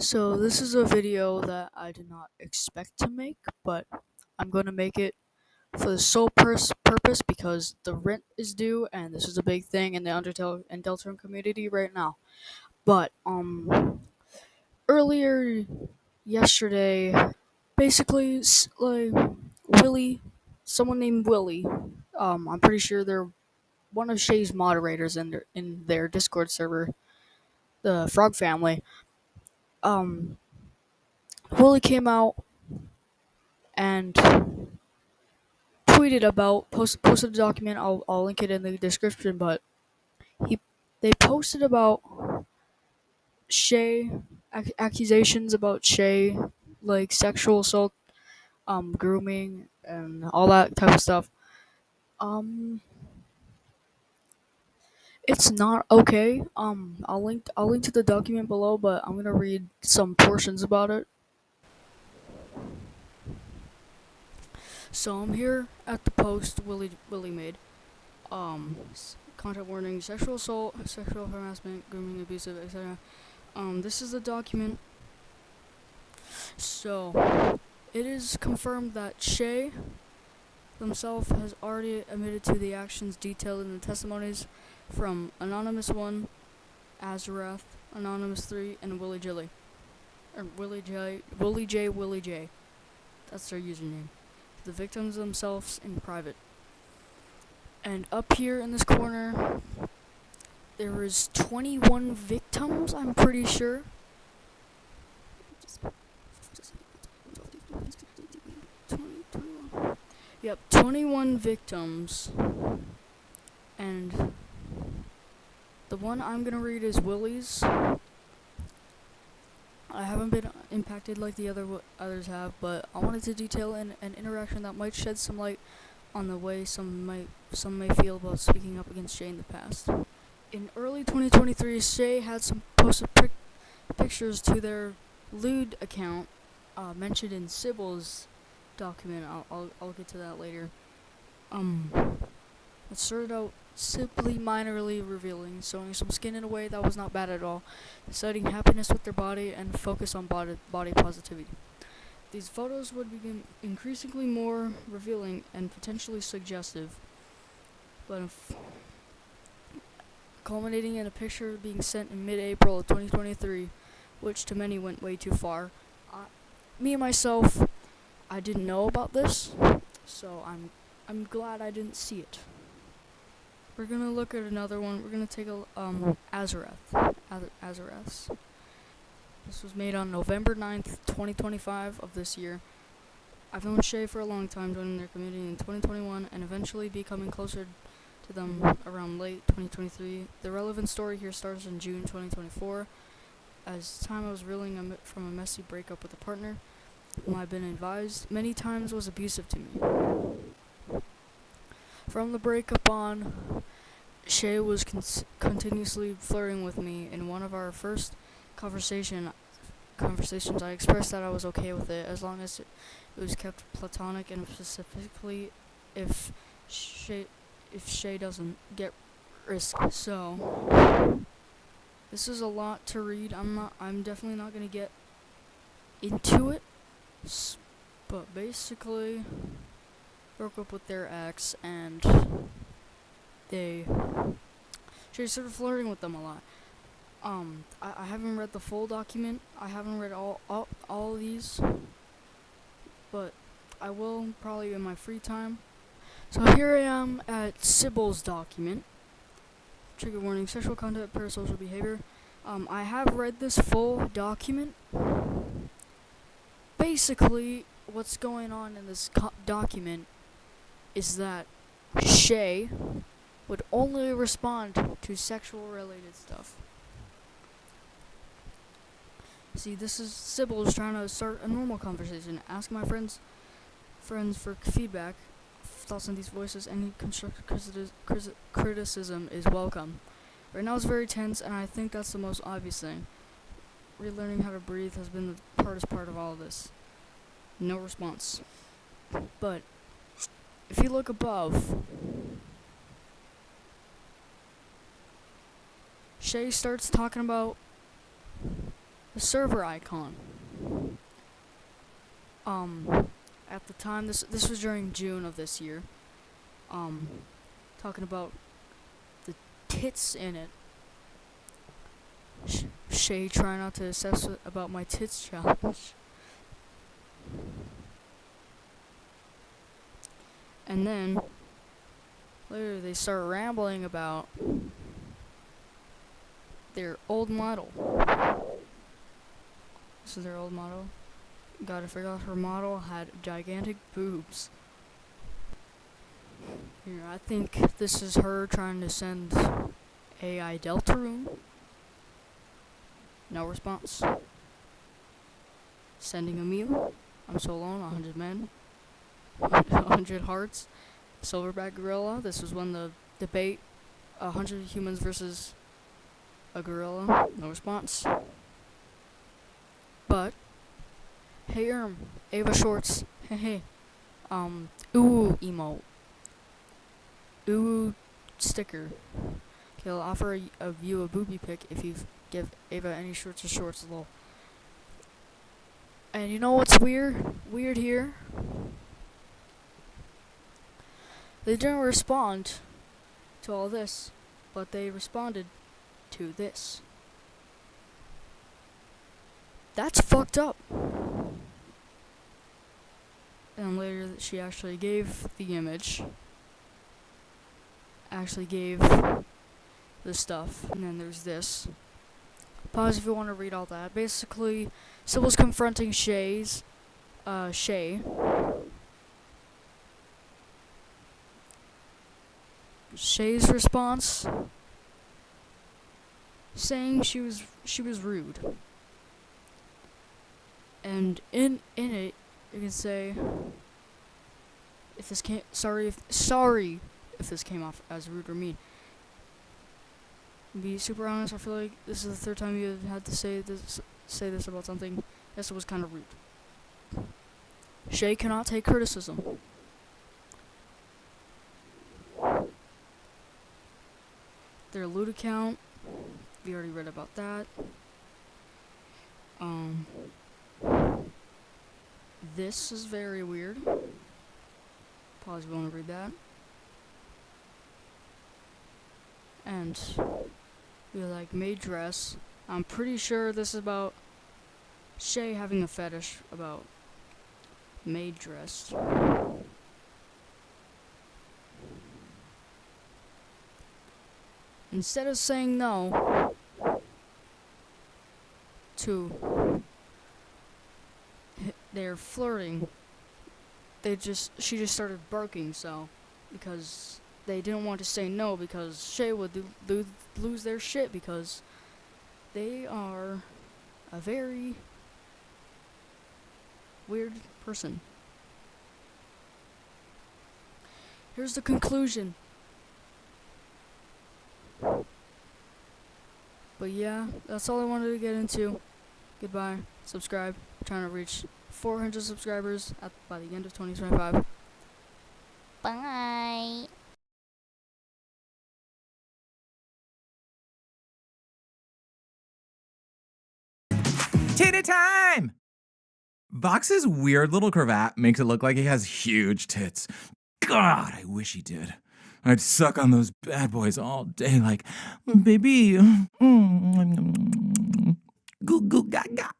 So this is a video that I did not expect to make, but I'm going to make it for the sole purpose because the rent is due and this is a big thing in the Undertale and Deltarune community right now. But earlier yesterday, basically like Willie, someone named Willie, I'm pretty sure they're one of Shay's moderators in their Discord server, the Frog family. Um Willie came out and posted a document. I'll link it in the description. But he they posted about Shayy, accusations about Shayy, like sexual assault, grooming, and all that type of stuff. Um, it's not okay. I'll link to the document below, but I'm gonna read some portions about it. So I'm here at the post Willie made. Content warning: sexual assault, sexual harassment, grooming, abusive, etc. This is the document. So, it is confirmed that Shayy himself has already admitted to the actions detailed in the testimonies from Anonymous 1, Azarath, Anonymous 3, and Willie J. Or Willie J. That's their username. The victims themselves in private. And up here in this corner, there is 21 victims, I'm pretty sure. Yep, 21 victims. And the one I'm gonna read is Willie's. I haven't been impacted like the others have, but I wanted to detail an interaction that might shed some light on the way some may feel about speaking up against Shayy in the past. In early 2023, Shayy had some posted pictures to their lewd account, mentioned in Sybil's document. I'll get to that later. It started out simply minorly revealing, showing some skin in a way that was not bad at all, citing happiness with their body and focus on body positivity. These photos would become increasingly more revealing and potentially suggestive, but culminating in a picture being sent in mid-April of 2023, which to many went way too far. Me and myself, I didn't know about this, so I'm glad I didn't see it. We're gonna look at another one. We're gonna take a Azarath's. This was made on November 9th, 2025 of this year. I've known Shayy for a long time, joining their community in 2021 and eventually becoming closer to them around late 2023. The relevant story here starts in June 2024. As time I was reeling from a messy breakup with a partner whom I've been advised many times was abusive to me. From the breakup on, Shayy was continuously flirting with me. In one of our first conversations, I expressed that I was okay with it as long as it was kept platonic, and specifically if Shayy doesn't get risky. So this is a lot to read. I'm definitely not gonna get into it, but basically broke up with their ex and Shayy started flirting with them a lot. I haven't read the full document. I haven't read all of these, but I will probably in my free time. So here I am at Sybil's document. Trigger warning: sexual content, parasocial behavior. I have read this full document. Basically, what's going on in this document is that Shayy would only respond to sexual related stuff. See, this is Sybil's trying to start a normal conversation. Ask my friends for feedback, thoughts on these voices. Any constructive criticism is welcome. Right now it's very tense, and I think that's the most obvious thing. Relearning how to breathe has been the hardest part of all of this. No response. But if you look above, Shayy starts talking about the server icon. At the time, this was during June of this year. Talking about the tits in it. Shayy trying not to obsess about my tits challenge. And then later they start rambling about their old model. This is their old model. Gotta figure out her model had gigantic boobs. Here, I think this is her trying to send AI Deltarune. No response. Sending a meme. I'm so alone, 100 men. 100 hearts. Silverback gorilla. This was when the debate 100 humans versus a gorilla. No response. But hey Ava Shorts. Hey. Ooh emote. Ooh sticker. Okay, I'll offer a view a booby pic if you give Ava any shorts or shorts lol. And you know what's weird here? They didn't respond to all this, but they responded to this. That's fucked up. And later she actually gave the image. Actually gave the stuff. And then there's this. Pause if you want to read all that. Basically, Sybil's confronting Shay's Shayy. Shay's response, saying she was rude. And in it you can say if this came sorry if this came off as rude or mean. To be super honest, I feel like this is the third time you had to say this about something. Yes, it was kind of rude. Shayy cannot take criticism. Their loot account, we already read about that. This is very weird. Pause if you want to read that. And we like maid dress. I'm pretty sure this is about Shayy having a fetish about maid dress. Instead of saying no to their flirting, she just started barking, so because they didn't want to say no because Shayy would lose their shit because they are a very weird person. Here's the conclusion. But yeah, that's all I wanted to get into. Goodbye. Subscribe. I'm trying to reach 400 subscribers by the end of 2025. Bye. Titty time! Vox's weird little cravat makes it look like he has huge tits. God, I wish he did. I'd suck on those bad boys all day like, baby, goo goo gaga.